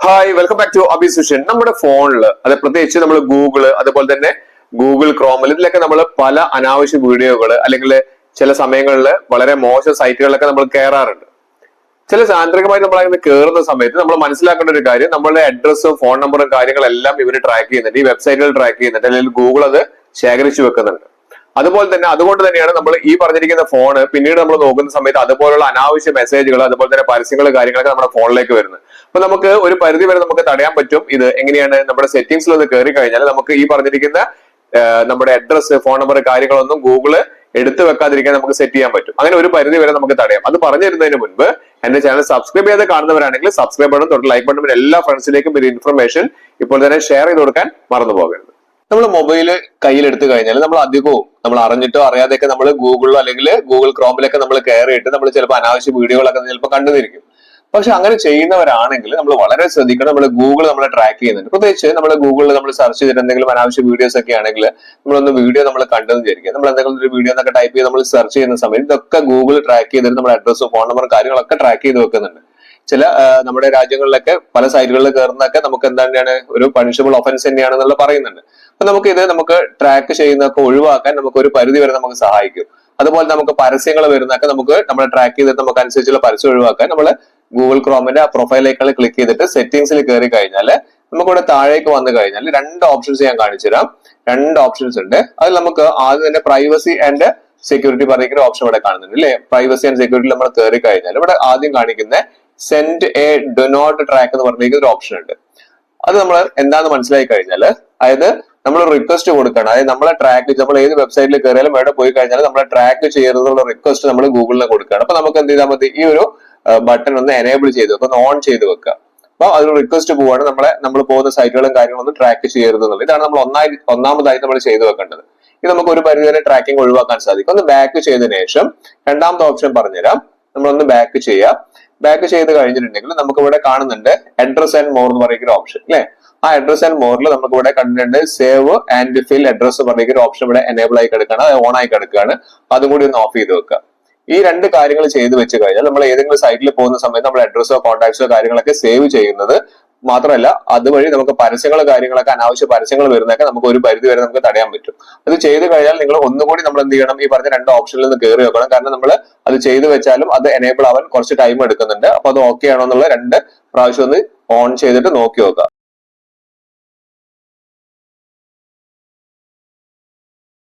Hi, welcome back to അഭിസുഷൻ. നമ്മുടെ ഫോണില് അത് പ്രത്യേകിച്ച് നമ്മൾ ഗൂഗിള് അതുപോലെ തന്നെ ഗൂഗിൾ ക്രോമിൽ ഇതിലൊക്കെ നമ്മൾ പല അനാവശ്യ വീഡിയോകൾ അല്ലെങ്കിൽ ചില സമയങ്ങളിൽ വളരെ മോശം സൈറ്റുകളിലൊക്കെ നമ്മൾ കയറാറുണ്ട്. ചില യാന്ത്രികമായി നമ്മൾ അങ്ങനെ കയറുന്ന സമയത്ത് നമ്മൾ മനസ്സിലാക്കേണ്ട ഒരു കാര്യം, നമ്മളുടെ അഡ്രസ്സും ഫോൺ നമ്പറും കാര്യങ്ങളെല്ലാം ഇവർ ട്രാക്ക് ചെയ്യുന്നുണ്ട്, ഈ വെബ്സൈറ്റുകൾ ട്രാക്ക് ചെയ്യുന്നുണ്ട്, അല്ലെങ്കിൽ ഗൂഗിൾ അത് ശേഖരിച്ചു വെക്കുന്നുണ്ട്. അതുപോലെ തന്നെ അതുകൊണ്ട് തന്നെയാണ് നമ്മൾ ഈ പറഞ്ഞിരിക്കുന്ന ഫോണ് പിന്നീട് നമ്മൾ നോക്കുന്ന സമയത്ത് അതുപോലുള്ള അനാവശ്യ മെസ്സേജുകൾ അതുപോലെ തന്നെ പരസ്യങ്ങൾ കാര്യങ്ങളൊക്കെ നമ്മുടെ ഫോണിലേക്ക് വരുന്നത്. അപ്പൊ നമുക്ക് ഒരു പരിധി വരെ നമുക്ക് തടയാൻ പറ്റും. ഇത് എങ്ങനെയാണ്? നമ്മുടെ സെറ്റിംഗ്സിൽ ഒന്ന് കയറി കഴിഞ്ഞാൽ നമുക്ക് ഈ പറഞ്ഞിരിക്കുന്ന നമ്മുടെ അഡ്രസ്, ഫോൺ നമ്പർ കാര്യങ്ങളൊന്നും ഗൂഗിള് എടുത്തു വെക്കാതിരിക്കാൻ നമുക്ക് സെറ്റ് ചെയ്യാൻ പറ്റും. അങ്ങനെ ഒരു പരിധി വരെ നമുക്ക് തടയാം. അത് പറഞ്ഞു തരുന്നതിന് മുൻപ് എന്റെ ചാനൽ സബ്സ്ക്രൈബ് ചെയ്ത് കാണുന്നവരാണെങ്കിൽ സബ്സ്ക്രൈബ് ബട്ടൺ തൊട്ട് ലൈക്ക് ബട്ടൺ എല്ലാ ഫ്രണ്ട്സിലേക്കും ഒരു ഇൻഫർമേഷൻ ഇപ്പോൾ തന്നെ ഷെയർ ചെയ്ത് കൊടുക്കാൻ മറന്നു പോകരുത്. നമ്മൾ മൊബൈല് കയ്യിലെടുത്തു കഴിഞ്ഞാൽ നമ്മൾ അധികവും നമ്മൾ അറിഞ്ഞിട്ടോ അറിയാതെയൊക്കെ നമ്മൾ ഗൂഗിളിലോ അല്ലെങ്കിൽ ഗൂഗിൾ ക്രോമിലൊക്കെ നമ്മൾ കയറിയിട്ട് നമ്മൾ ചിലപ്പോൾ അനാവശ്യ വീഡിയോകളൊക്കെ ചിലപ്പോൾ കണ്ടുതിരിക്കും. പക്ഷെ അങ്ങനെ ചെയ്യുന്നവരാണെങ്കിൽ നമ്മൾ വളരെ ശ്രദ്ധിക്കണം. നമ്മൾ ഗൂഗിൾ നമ്മളെ ട്രാക്ക് ചെയ്യുന്നുണ്ട്. പ്രത്യേകിച്ച് നമ്മൾ ഗൂഗിളിൽ നമ്മൾ സെർച്ച് ചെയ്തിട്ട് എന്തെങ്കിലും അനാവശ്യ വീഡിയോസ് ഒക്കെ ആണെങ്കിൽ നമ്മളൊന്ന് വീഡിയോ നമ്മൾ കണ്ടെന്ന് വിചാരിക്കുക. നമ്മൾ എന്തെങ്കിലും ഒരു വീഡിയോ എന്നൊക്കെ ടൈപ്പ് ചെയ്ത് നമ്മൾ സെർച്ച് ചെയ്യുന്ന സമയത്ത് ഇതൊക്കെ ഗൂഗിൾ ട്രാക്ക് ചെയ്തിട്ട് നമ്മുടെ അഡ്രസ്സും ഫോൺ നമ്പറും കാര്യങ്ങളൊക്കെ ട്രാക്ക് ചെയ്ത് വെക്കുന്നുണ്ട്. ചില നമ്മുടെ രാജ്യങ്ങളിലൊക്കെ പല സൈറ്റുകളിൽ കയറുന്നതൊക്കെ നമുക്ക് എന്താണ് ഒരു പണിഷബിൾ ഒഫൻസ് തന്നെയാണെന്നുള്ള പറയുന്നുണ്ട്. അപ്പൊ നമുക്ക് ട്രാക്ക് ചെയ്യുന്നതൊക്കെ ഒഴിവാക്കാൻ നമുക്ക് ഒരു പരിധി വരെ നമുക്ക് സഹായിക്കും. അതുപോലെ നമുക്ക് പരസ്യങ്ങൾ വരുന്നതൊക്കെ നമുക്ക് നമ്മളെ ട്രാക്ക് ചെയ്തിട്ട് നമുക്ക് അനുസരിച്ചുള്ള പരസ്യം ഒഴിവാക്കാൻ നമ്മൾ ഗൂഗിൾ ക്രോമിന്റെ ആ പ്രൊഫൈലേക്കാൾ ക്ലിക്ക് ചെയ്തിട്ട് സെറ്റിംഗ്സിൽ കയറി കഴിഞ്ഞാൽ നമുക്കിവിടെ താഴേക്ക് വന്നു കഴിഞ്ഞാൽ രണ്ട് ഓപ്ഷൻസ് ഞാൻ കാണിച്ചു തരാം. രണ്ട് ഓപ്ഷൻസ് ഉണ്ട്. അതിൽ നമുക്ക് ആദ്യം തന്നെ പ്രൈവസി ആൻഡ് സെക്യൂരിറ്റി പറയുന്ന ഓപ്ഷൻ ഇവിടെ കാണുന്നുണ്ട് അല്ലെ. പ്രൈവസി ആൻഡ് സെക്യൂരിറ്റി നമ്മൾ കയറി കഴിഞ്ഞാൽ ഇവിടെ ആദ്യം കാണിക്കുന്ന send a do not track എന്ന് പറഞ്ഞിരിക്കുന്ന ഒരു ഓപ്ഷൻ ഉണ്ട്. അത് നമ്മൾ എന്താന്ന് മനസ്സിലായി കഴിഞ്ഞാൽ, അതായത് നമ്മൾ റിക്വസ്റ്റ് കൊടുക്കണം. അതായത് നമ്മളെ ട്രാക്ക്, നമ്മൾ ഏത് വെബ്സൈറ്റിൽ കയറിയാലും എവിടെ പോയി കഴിഞ്ഞാൽ നമ്മളെ ട്രാക്ക് ചെയ്യരുതെന്നുള്ള റിക്വസ്റ്റ് നമ്മൾ ഗൂഗിളിൽ കൊടുക്കുകയാണ്. അപ്പൊ നമുക്ക് എന്ത് ചെയ്താൽ മതി, ഈ ഒരു ബട്ടൺ ഒന്ന് എനേബിൾ ചെയ്ത് വെക്കുക, ഒന്ന് ഓൺ ചെയ്ത് വെക്കുക. അപ്പൊ അതൊരു റിക്വസ്റ്റ് പോവാണ്, നമ്മൾ പോകുന്ന സൈറ്റുകളും കാര്യങ്ങളൊന്നും ട്രാക്ക് ചെയ്യരുത് എന്നുള്ളത്. ഇതാണ് നമ്മൾ ഒന്നാമതായി നമ്മൾ ചെയ്തു വെക്കേണ്ടത്. ഇത് നമുക്ക് ഒരു പരിധിവരെ ട്രാക്കിംഗ് ഒഴിവാക്കാൻ സാധിക്കും. ഒന്ന് ബാക്ക് ചെയ്തതിനു ശേഷം രണ്ടാമത്തെ ഓപ്ഷൻ പറഞ്ഞുതരാം. നമ്മളൊന്ന് ബാക്ക് ചെയ്യാം. ബാക്ക് ചെയ്ത് കഴിഞ്ഞിട്ടുണ്ടെങ്കിൽ നമുക്ക് ഇവിടെ കാണുന്നുണ്ട് അഡ്രസ് ആൻഡ് മോർ എന്ന് പറയുന്ന ഓപ്ഷൻ അല്ലെ. ആ അഡ്രസ് ആൻഡ് മോറിൽ നമുക്ക് ഇവിടെ കണ്ടിട്ടുണ്ട് സേവ് ആൻഡ് ഫിൽ അഡ്രസ് പറയുന്ന ഓപ്ഷൻ ഇവിടെ എനേബിൾ ആയി കിടക്കുകയാണ്, ഓൺ ആയി കിടക്കുകയാണ്. അതും കൂടി ഒന്ന് ഓഫ് ചെയ്ത് വെക്കുക. ഈ രണ്ട് കാര്യങ്ങൾ ചെയ്ത് വെച്ച് കഴിഞ്ഞാൽ നമ്മൾ ഏതെങ്കിലും സൈറ്റിൽ പോകുന്ന സമയത്ത് നമ്മൾ അഡ്രസ്സോ കോൺടാക്ട്സോ കാര്യങ്ങളൊക്കെ സേവ് ചെയ്യുന്നത് മാത്രമല്ല, അതുവഴി നമുക്ക് പരസ്യങ്ങളോ കാര്യങ്ങളൊക്കെ അനാവശ്യ പരസ്യങ്ങൾ വരുന്നതൊക്കെ നമുക്ക് ഒരു പരിധി വരെ നമുക്ക് തടയാൻ പറ്റും. അത് ചെയ്ത് കഴിഞ്ഞാൽ നിങ്ങൾ ഒന്നുകൂടി നമ്മൾ എന്ത് ചെയ്യണം, ഈ പറഞ്ഞ രണ്ട് ഓപ്ഷനിൽ നിന്ന് കയറി വെക്കണം. കാരണം നമ്മൾ അത് ചെയ്തു വെച്ചാലും അത് എനേബിൾ ആവാൻ കുറച്ച് ടൈം എടുക്കുന്നുണ്ട്. അപ്പൊ അത് ഓക്കെ ആണോ എന്നുള്ള രണ്ട് പ്രാവശ്യം ഒന്ന് ഓൺ ചെയ്തിട്ട് നോക്കി നോക്കുക.